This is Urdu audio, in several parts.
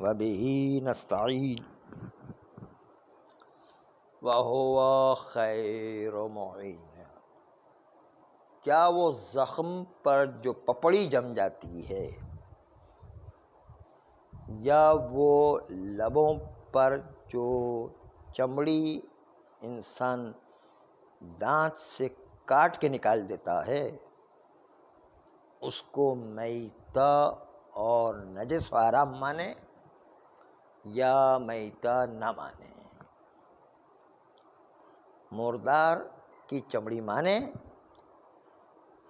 وبہ نستعین وہو خیر معین۔ کیا وہ زخم پر جو پپڑی جم جاتی ہے یا وہ لبوں پر جو چمڑی انسان دانت سے کاٹ کے نکال دیتا ہے، اس کو میتہ اور نجس و حرام مانے یا میتہ نہ مانے؟ مردار کی چمڑی مانے،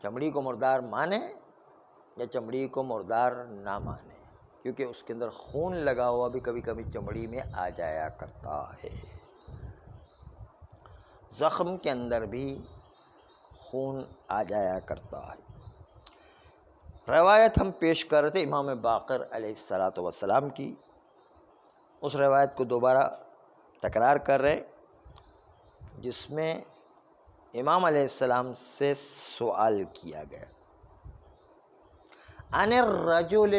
چمڑی کو مردار مانے یا چمڑی کو مردار نہ مانے؟ کیونکہ اس کے اندر خون لگا ہوا بھی کبھی کبھی چمڑی میں آ جایا کرتا ہے، زخم کے اندر بھی خون آ جایا کرتا ہے۔ روایت ہم پیش کر رہے تھے امام باقر علیہ السلام کی، اس روایت کو دوبارہ تکرار کر رہے جس میں امام علیہ السلام سے سوال کیا گیا، ان الرجل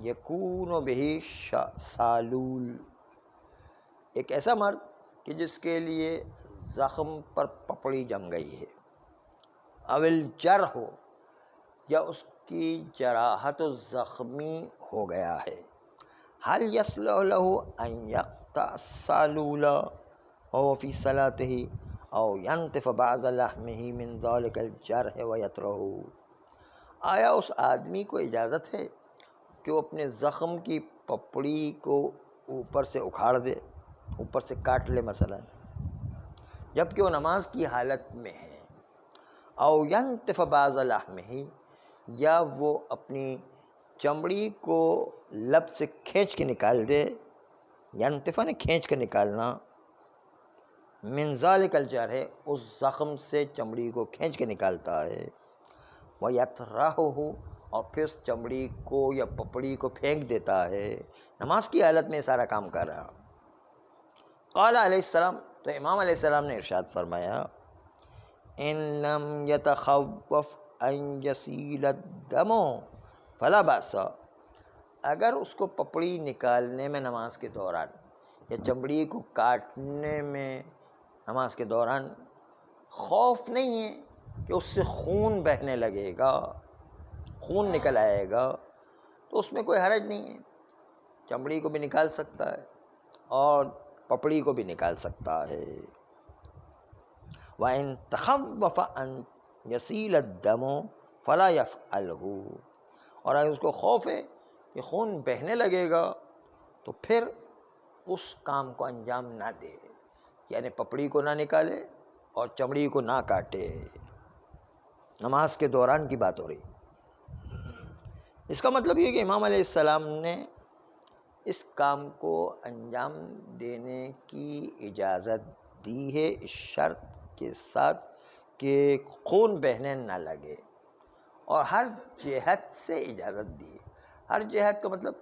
یکون بہ سالول، ایک ایسا مرد کہ جس کے لیے زخم پر پپڑی جم گئی ہے، او الجرح، یا اس کی جراحت و زخمی ہو گیا ہے، هل یصلح له ان یقطع السالول وهو فی صلاته او ینتف بعض لحمه من ذلك الجرح ویترکه، آیا اس آدمی کو اجازت ہے کہ وہ اپنے زخم کی پپڑی کو اوپر سے اکھاڑ دے، اوپر سے کاٹ لے مثلا، جبکہ وہ نماز کی حالت میں ہے، او ینتف بعض لحمہ، یا وہ اپنی چمڑی کو لب سے کھینچ کے نکال دے، ینتفا نے کھینچ کے نکالنا، من ذالک الجرح، اس زخم سے چمڑی کو کھینچ کے نکالتا ہے، وَيَطْرَحُهُ، اور پھر اس چمڑی کو یا پپڑی کو پھینک دیتا ہے، نماز کی حالت میں سارا کام کر رہا۔ قال علیہ السلام، تو امام علیہ السلام نے ارشاد فرمایا، ان لم یتخوف ان یسیل الدم فلا بأس، اگر اس کو پپڑی نکالنے میں نماز کے دوران یا چمڑی کو کاٹنے میں نماز کے دوران خوف نہیں ہے کہ اس سے خون بہنے لگے گا، خون نکل آئے گا، تو اس میں کوئی حرج نہیں ہے، چمڑی کو بھی نکال سکتا ہے اور پپڑی کو بھی نکال سکتا ہے۔ وَإِن تَخَوَّفَ أَن يَسِيلَ الدَّمُ فَلَا يَفْعَلْهُ، اور اگر اس کو خوف ہے کہ خون بہنے لگے گا تو پھر اس کام کو انجام نہ دے، یعنی پپڑی کو نہ نکالے اور چمڑی کو نہ کاٹے، نماز کے دوران کی بات ہو رہی۔ اس کا مطلب یہ کہ امام علیہ السلام نے اس کام کو انجام دینے کی اجازت دی ہے، اس شرط کے ساتھ کہ خون بہنے نہ لگے، اور ہر جہت سے اجازت دی ہے۔ ہر جہت کا مطلب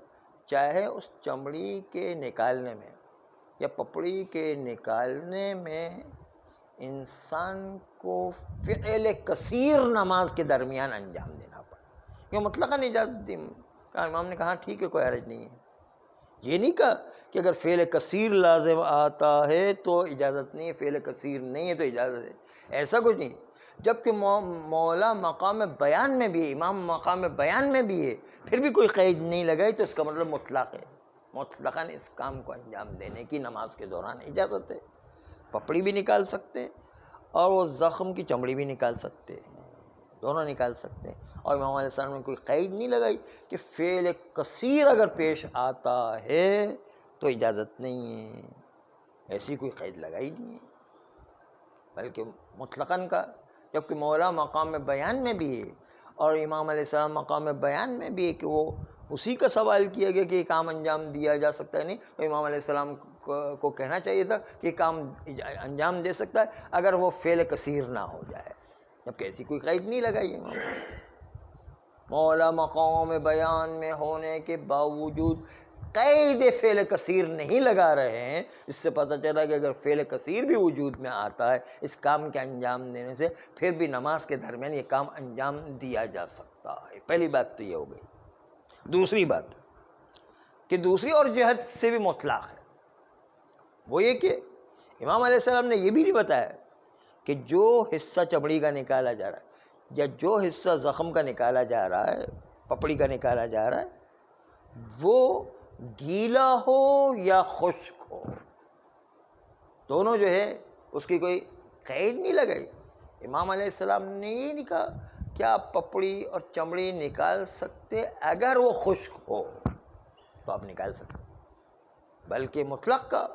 چاہے اس چمڑی کے نکالنے میں یا پپڑی کے نکالنے میں انسان کو فعل کثیر نماز کے درمیان انجام دینا پڑے، یہ مطلقاً اجازت دی، کہا امام نے کہا ٹھیک ہے، کوئی حرج نہیں ہے۔ یہ نہیں کہا کہ اگر فعل کثیر لازم آتا ہے تو اجازت نہیں ہے، فعل کثیر نہیں ہے تو اجازت ہے، ایسا کچھ نہیں۔ جبکہ مولا مقام بیان میں بھی ہے، امام مقام بیان میں بھی ہے، پھر بھی کوئی قید نہیں لگائی تو اس کا مطلب مطلق ہے، مطلقاً اس کام کو انجام دینے کی نماز کے دوران اجازت ہے، پپڑی بھی نکال سکتے اور وہ زخم کی چمڑی بھی نکال سکتے، دونوں نکال سکتے ہیں، اور امام علیہ السلام نے کوئی قید نہیں لگائی کہ فعل کثیر اگر پیش آتا ہے تو اجازت نہیں ہے، ایسی کوئی قید لگائی نہیں ہے، بلکہ مطلقاً کا، جبکہ مولا مقام بیان میں بھی ہے اور امام علیہ السلام مقام بیان میں بھی ہے کہ وہ اسی کا سوال کیا گیا کہ یہ کام انجام دیا جا سکتا ہے، نہیں تو امام علیہ السلام کو کہنا چاہیے تھا کہ یہ کام انجام دے سکتا ہے اگر وہ فعل کثیر نہ ہو جائے، جبکہ ایسی کوئی قید نہیں لگائی امام مولا مقام بیان میں ہونے کے باوجود قید فعل کثیر نہیں لگا رہے ہیں، اس سے پتہ چلا کہ اگر فعل کثیر بھی وجود میں آتا ہے اس کام کے انجام دینے سے، پھر بھی نماز کے درمیان یہ کام انجام دیا جا سکتا ہے۔ پہلی بات تو یہ ہو گئی۔ دوسری بات کہ دوسری اور جہت سے بھی مطلق ہے، وہ یہ کہ امام علیہ السلام نے یہ بھی نہیں بتایا کہ جو حصہ چمڑی کا نکالا جا رہا ہے یا جو حصہ زخم کا نکالا جا رہا ہے، پپڑی کا نکالا جا رہا ہے، وہ گیلا ہو یا خشک ہو، دونوں جو ہے اس کی کوئی قید نہیں لگائی۔ امام علیہ السلام نے یہ نہیں کہا کہ آپ پپڑی اور چمڑی نکال سکتے اگر وہ خشک ہو تو آپ نکال سکتے، بلکہ مطلق کا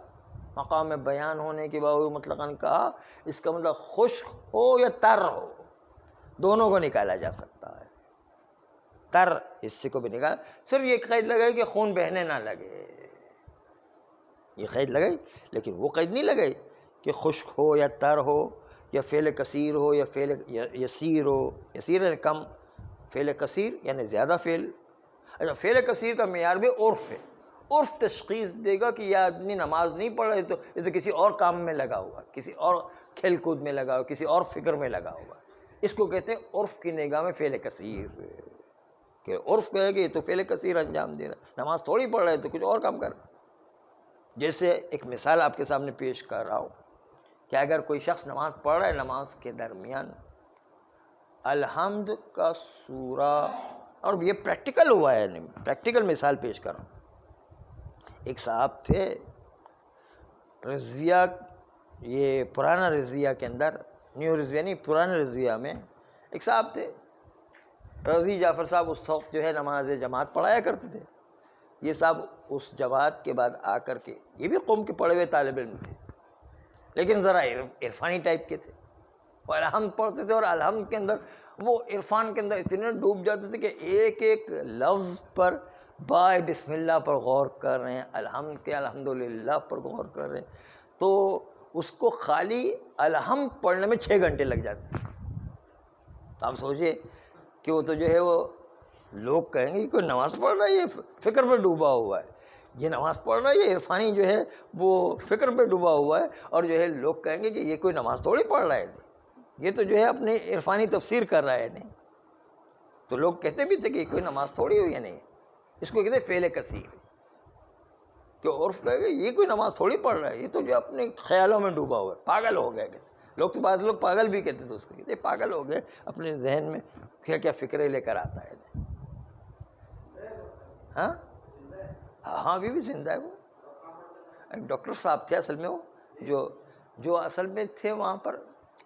مقام بیان ہونے کے باوجود مطلقاً کہا اس کا مطلب خشک ہو یا تر ہو دونوں کو نکالا جا سکتا ہے۔ تر حصے کو بھی نکالا، صرف یہ قید لگائی کہ خون بہنے نہ لگے، یہ قید لگائی، لیکن وہ قید نہیں لگائی کہ خشک ہو یا تر ہو یا فعل کثیر ہو یا فعل یسیر ہو۔ یسیر یعنی کم، فعل کثیر یعنی زیادہ فعل۔ اچھا، فعل کثیر کا معیار بھی عرف ہے، عرف تشخیص دے گا کہ یہ آدمی نماز نہیں پڑھ رہا، تو یہ تو کسی اور کام میں لگا ہوا، کسی اور کھیل کود میں لگا ہوا، کسی اور فکر میں لگا ہوا، اس کو کہتے ہیں عرف کی نگاہ میں فعل کثیر، کہ عرف کہے کہ یہ تو فعل کثیر انجام دے رہا، نماز تھوڑی پڑھ رہا ہے تو کچھ اور کام کر رہا۔ جیسے ایک مثال آپ کے سامنے پیش کر رہا ہوں کہ اگر کوئی شخص نماز پڑھ رہا ہے، نماز کے درمیان الحمد کا سورہ، اور یہ پریکٹیکل ہوا ہے، پریکٹیکل مثال پیش کر رہا ہوں۔ ایک صاحب تھے رضویہ، یہ پرانا رضویہ کے اندر، نیو رضویہ نہیں، پرانا رضویہ میں ایک صاحب تھے رضی جعفر صاحب، اس وقت جو ہے نماز جماعت پڑھایا کرتے تھے۔ یہ صاحب اس جماعت کے بعد آ کر کے، یہ بھی قوم کے پڑھے ہوئے طالب علم تھے لیکن ذرا عرفانی ٹائپ کے تھے، وہ الحمد پڑھتے تھے، اور الحمد کے اندر وہ عرفان کے اندر اتنے ڈوب جاتے تھے کہ ایک ایک لفظ پر بائے بسم اللہ پر غور کر رہے ہیں، الحمد کے الحمدللہ پر غور کر رہے ہیں، تو اس کو خالی الحمد پڑھنے میں 6 گھنٹے لگ جاتے ہیں۔ تو آپ سوچئے کہ وہ تو جو ہے، وہ لوگ کہیں گے کہ کوئی نماز پڑھ رہا ہے، یہ فکر پہ ڈوبا ہوا ہے، یہ نماز پڑھ رہا ہے، یہ عرفانی جو ہے وہ فکر پہ ڈوبا ہوا ہے، اور جو ہے لوگ کہیں گے کہ یہ کوئی نماز تھوڑی پڑھ رہا ہے، یہ تو جو ہے اپنے عرفانی تفسیر کر رہا ہے۔ نہیں تو لوگ کہتے بھی تھے کہ کوئی نماز تھوڑی ہوئی ہے، نہیں، اس کو کہتے فعل کثیر، کہ عرف کہے گا یہ کوئی نماز تھوڑی پڑھ رہا ہے، یہ تو جو اپنے خیالوں میں ڈوبا ہوا ہے، پاگل ہو گئے۔ لوگ تو بعض لوگ پاگل بھی کہتے تھے اس کو، کہتے پاگل ہو گئے، اپنے ذہن میں کیا کیا فکریں لے کر آتا ہے۔ ہاں ہاں، ابھی بھی زندہ ہے وہ، ایک ڈاکٹر صاحب تھے اصل میں، وہ جو اصل میں تھے وہاں پر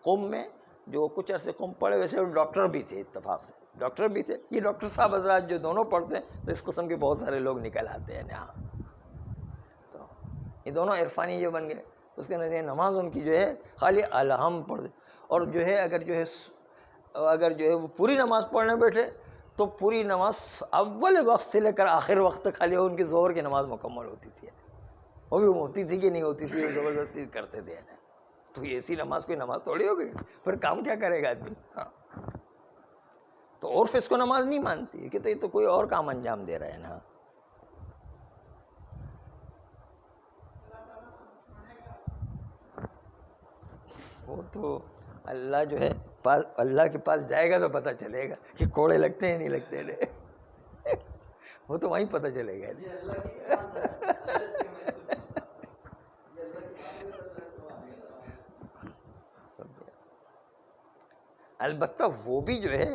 قوم میں، جو کچھ عرصے قوم پڑھے، ویسے وہ ڈاکٹر بھی تھے، اتفاق سے ڈاکٹر بھی تھے۔ یہ ڈاکٹر صاحب حضرات جو دونوں پڑھتے ہیں تو اس قسم کے بہت سارے لوگ نکل آتے ہیں یہاں، تو یہ دونوں عرفانی جو بن گئے، اس کے نتیجے نماز ان کی جو ہے خالی الحمد پڑھ دے، اور جو ہے اگر جو ہے وہ پوری نماز پڑھنے بیٹھے تو پوری نماز اول وقت سے لے کر آخر وقت تک خالی ان کی ظہر کی نماز مکمل ہوتی تھی، وہ بھی ہوتی تھی کہ نہیں ہوتی تھی، وہ زبردستی کرتے تھے، تو ایسی نماز کوئی نماز تھوڑی ہو گئی، پھر کام کیا کرے گا آدمی؟ ہاں، تو عرف اس کو نماز نہیں مانتی کہ یہ تو کوئی اور کام انجام دے رہا ہے نا۔ وہ تو اللہ جو ہے اللہ کے پاس جائے گا تو پتہ چلے گا کہ کوڑے لگتے ہیں نہیں لگتے، وہ تو وہیں پتہ چلے گا۔ البتہ وہ بھی جو ہے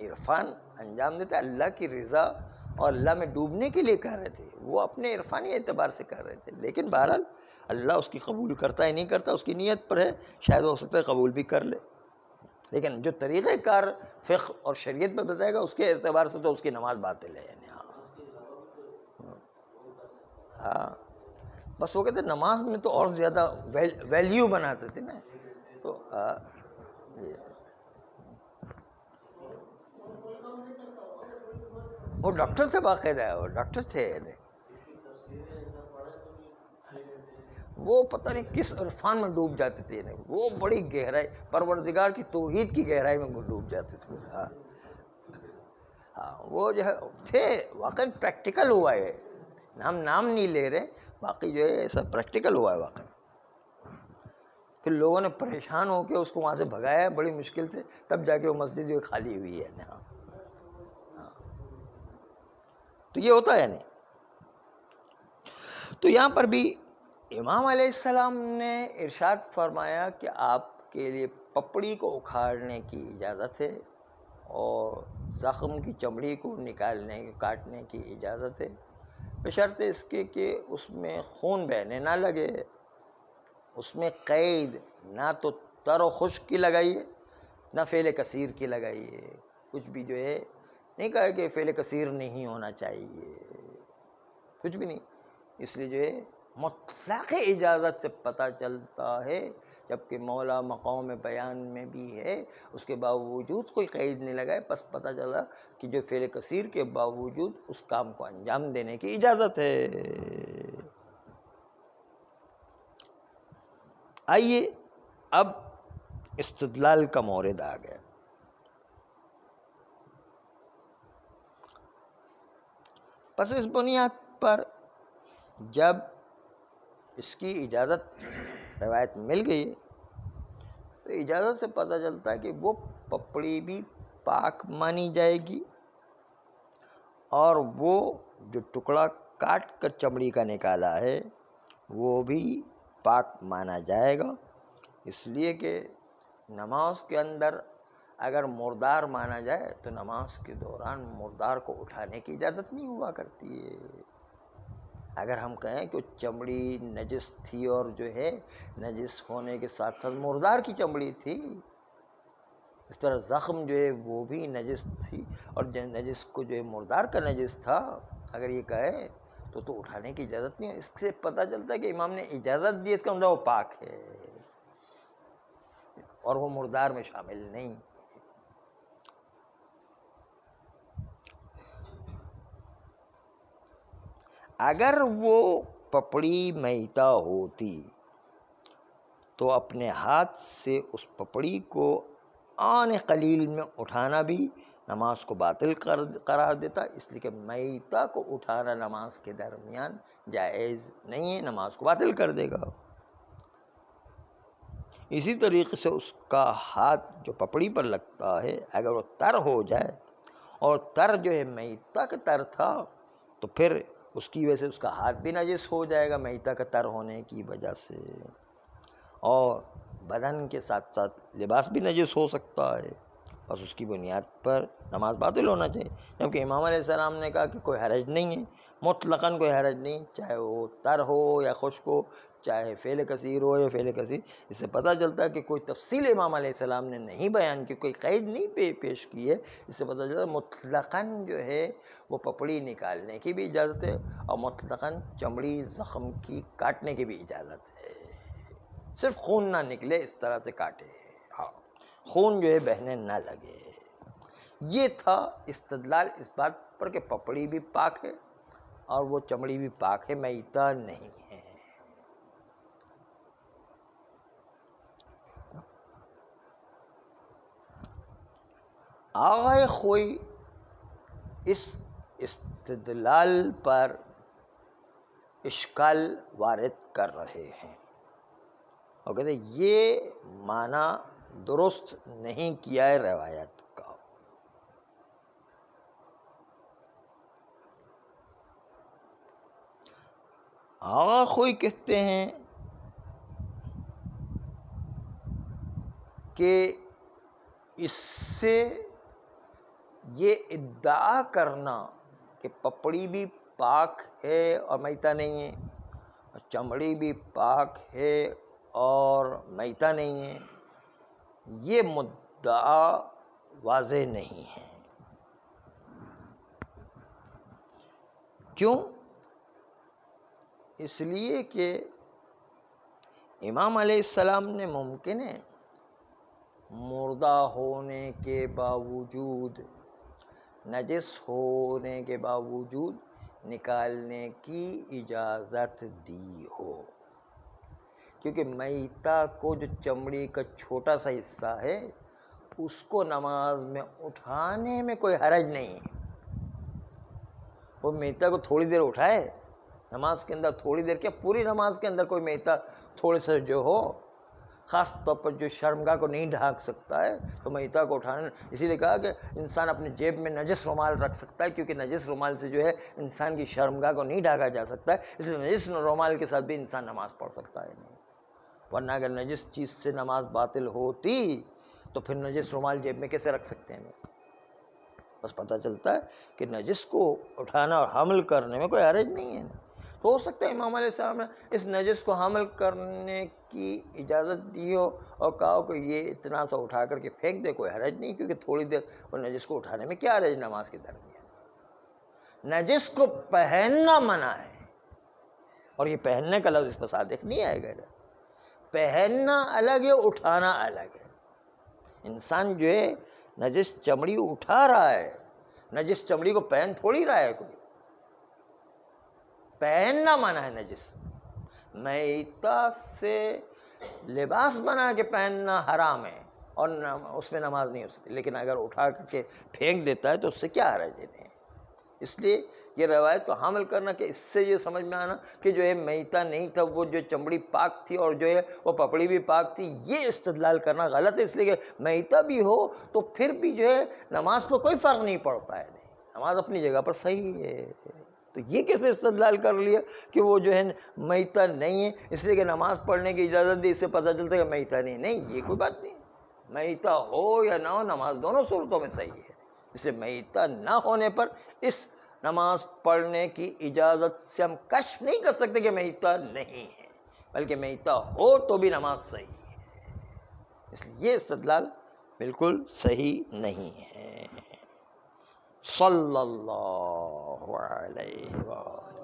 عرفان انجام دیتا، اللہ کی رضا اور اللہ میں ڈوبنے کے لیے کر رہے تھے، وہ اپنے عرفانی اعتبار سے کر رہے تھے، لیکن بہرحال اللہ اس کی قبول کرتا ہے نہیں کرتا اس کی نیت پر ہے، شاید ہو سکتا ہے قبول بھی کر لے، لیکن جو طریقہ کار فقہ اور شریعت میں بتائے گا اس کے اعتبار سے تو اس کی نماز باطل ہے، یعنی ہاں، بس وہ کہتے ہیں نماز میں تو اور زیادہ ویلیو بناتے تھے نا، تو وہ ڈاکٹر تھے، باقاعدہ وہ ڈاکٹر تھے، وہ پتہ نہیں کس عرفان میں ڈوب جاتے تھے، وہ بڑی گہرائی، پروردگار کی توحید کی گہرائی میں ڈوب جاتے تھے۔ ہاں، وہ جو ہے تھے، واقعی پریکٹیکل ہوا ہے، ہم نام نہیں لے رہے، باقی جو ہے ایسا پریکٹیکل ہوا ہے واقعی۔ پھر لوگوں نے پریشان ہو کے اس کو وہاں سے بھگایا ہے بڑی مشکل سے، تب جا کے وہ مسجد جو خالی ہوئی ہے۔ ہاں، تو یہ ہوتا ہے نہیں۔ تو یہاں پر بھی امام علیہ السلام نے ارشاد فرمایا کہ آپ کے لیے پپڑی کو اکھاڑنے کی اجازت ہے اور زخم کی چمڑی کو نکالنے کاٹنے کی اجازت ہے، بشرط اس کے کہ اس میں خون بہنے نہ لگے، اس میں قید نہ تو تر و خشک کی لگائیے نہ فعل کثیر کی لگائیے، کچھ بھی جو ہے نہیں کہا کہ فعل کثیر نہیں ہونا چاہیے، کچھ بھی نہیں، اس لیے جو ہے مطلق اجازت سے پتہ چلتا ہے، جبکہ مولا مقام بیان میں بھی ہے، اس کے باوجود کوئی قید نہیں لگائے، بس پتہ چلا کہ جو فعل کثیر کے باوجود اس کام کو انجام دینے کی اجازت ہے۔ آئیے اب استدلال کا مورد آ گیا۔ پس اس بنیاد پر جب اس کی اجازت روایت مل گئی تو اجازت سے پتہ چلتا ہے کہ وہ پپڑی بھی پاک مانی جائے گی اور وہ جو ٹکڑا کاٹ کر چمڑی کا نکالا ہے وہ بھی پاک مانا جائے گا، اس لیے کہ نماز کے اندر اگر مردار مانا جائے تو نماز کے دوران مردار کو اٹھانے کی اجازت نہیں ہوا کرتی ہے۔ اگر ہم کہیں کہ چمڑی نجس تھی اور جو ہے نجس ہونے کے ساتھ ساتھ مردار کی چمڑی تھی، اس طرح زخم جو ہے وہ بھی نجس تھی اور نجس کو جو ہے مردار کا نجس تھا، اگر یہ کہے تو اٹھانے کی اجازت نہیں ہے۔ اس سے پتہ چلتا ہے کہ امام نے اجازت دی، اس کا مطلب وہ پاک ہے اور وہ مردار میں شامل نہیں۔ اگر وہ پپڑی میتا ہوتی تو اپنے ہاتھ سے اس پپڑی کو آن قلیل میں اٹھانا بھی نماز کو باطل قرار دیتا، اس لیے کہ میتا کو اٹھانا نماز کے درمیان جائز نہیں ہے، نماز کو باطل کر دے گا۔ اسی طریقے سے اس کا ہاتھ جو پپڑی پر لگتا ہے اگر وہ تر ہو جائے اور تر جو ہے میتا کا تر تھا تو پھر اس کی وجہ سے اس کا ہاتھ بھی نجس ہو جائے گا میتا کا تر ہونے کی وجہ سے، اور بدن کے ساتھ ساتھ لباس بھی نجس ہو سکتا ہے، بس اس کی بنیاد پر نماز باطل ہونا چاہیے۔ جبکہ امام علیہ السلام نے کہا کہ کوئی حرج نہیں ہے، مطلقاً کوئی حرج نہیں، چاہے وہ تر ہو یا خشک ہو، چاہے فعل کثیر ہو یا فعل کثیر۔ اس سے پتہ چلتا ہے کہ کوئی تفصیل امام علیہ السلام نے نہیں بیان کی، کوئی قید نہیں پیش کی ہے، اس سے پتہ چلتا ہے مطلقاً جو ہے وہ پپڑی نکالنے کی بھی اجازت ہے اور مطلقاً چمڑی زخم کی کاٹنے کی بھی اجازت ہے، صرف خون نہ نکلے اس طرح سے کاٹے، ہاں خون جو ہے بہنے نہ لگے۔ یہ تھا استدلال اس بات پر کہ پپڑی بھی پاک ہے اور وہ چمڑی بھی پاک ہے، میتا نہیں ہے۔ آغائے خوئی اس استدلال پر اشکال وارد کر رہے ہیں اور کہتے ہیں یہ معنی درست نہیں کیا ہے روایت کا۔ آغا خوئی کہتے ہیں کہ اس سے یہ ادعا کرنا کہ پپڑی بھی پاک ہے اور میتا نہیں ہے اور چمڑی بھی پاک ہے اور میتا نہیں ہے، یہ مدعا واضح نہیں ہے۔ کیوں؟ اس لیے کہ امام علیہ السلام نے ممکن ہے مردہ ہونے کے باوجود، نجس ہونے کے باوجود نکالنے کی اجازت دی ہو، کیونکہ میتا کو جو چمڑی کا چھوٹا سا حصہ ہے اس کو نماز میں اٹھانے میں کوئی حرج نہیں ہے۔ وہ میتا کو تھوڑی دیر اٹھائے نماز کے اندر، تھوڑی دیر کیا پوری نماز کے اندر کوئی میتا تھوڑے سے جو ہو خاص طور پر جو شرمگاہ کو نہیں ڈھانک سکتا ہے تو میتہ کو اٹھانا، اسی لیے کہا کہ انسان اپنے جیب میں نجس رومال رکھ سکتا ہے، کیونکہ نجس رومال سے جو ہے انسان کی شرمگاہ کو نہیں ڈھانکا جا سکتا ہے، اس لیے نجس رومال کے ساتھ بھی انسان نماز پڑھ سکتا ہے نہیں، ورنہ اگر نجس چیز سے نماز باطل ہوتی تو پھر نجس رومال جیب میں کیسے رکھ سکتے ہیں؟ بس پتہ چلتا ہے کہ نجس کو اٹھانا اور حمل کرنے میں کوئی حرج نہیں ہے، تو ہو سکتا ہے امام علیہ السلام نے اس نجس کو حمل کرنے کی اجازت دی ہو اور کہا ہو کہ یہ اتنا سا اٹھا کر کے پھینک دے، کوئی حرج نہیں، کیونکہ تھوڑی دیر اور نجس کو اٹھانے میں کیا حرج نماز کے درمیان۔ نجس کو پہننا منع ہے، اور یہ پہننے کا لفظ اس پر صادق نہیں آئے گا، پہننا الگ ہے، اٹھانا الگ ہے۔ انسان جو ہے نجس چمڑی اٹھا رہا ہے، نجس چمڑی کو پہن تھوڑی رہا ہے کوئی، پہننا منع ہے نجس۔ میتہ سے لباس بنا کے پہننا حرام ہے اور اس میں نماز نہیں ہو سکتی، لیکن اگر اٹھا کر کے پھینک دیتا ہے تو اس سے کیا حرج ہے؟ اس لیے یہ روایت کو حامل کرنا کہ اس سے یہ سمجھ میں آنا کہ جو ہے میتہ نہیں تھا، وہ جو چمڑی پاک تھی اور جو ہے وہ پپڑی بھی پاک تھی، یہ استدلال کرنا غلط ہے، اس لیے کہ میتہ بھی ہو تو پھر بھی جو ہے نماز پر کوئی فرق نہیں پڑتا ہے، نماز اپنی جگہ پر صحیح ہے۔ تو یہ کیسے استدلال کر لیا کہ وہ جو ہے میتہ نہیں ہے اس لیے کہ نماز پڑھنے کی اجازت دی، اس سے پتہ چلتا ہے کہ میتہ نہیں، یہ کوئی بات نہیں، میتہ ہو یا نہ ہو نماز دونوں صورتوں میں صحیح ہے۔ اس لیے میتہ نہ ہونے پر اس نماز پڑھنے کی اجازت سے ہم کشف نہیں کر سکتے کہ میتہ نہیں ہے، بلکہ میتہ ہو تو بھی نماز صحیح ہے، اس لیے یہ استدلال بالکل صحیح نہیں ہے۔ صلی اللہ علیہ وآلہ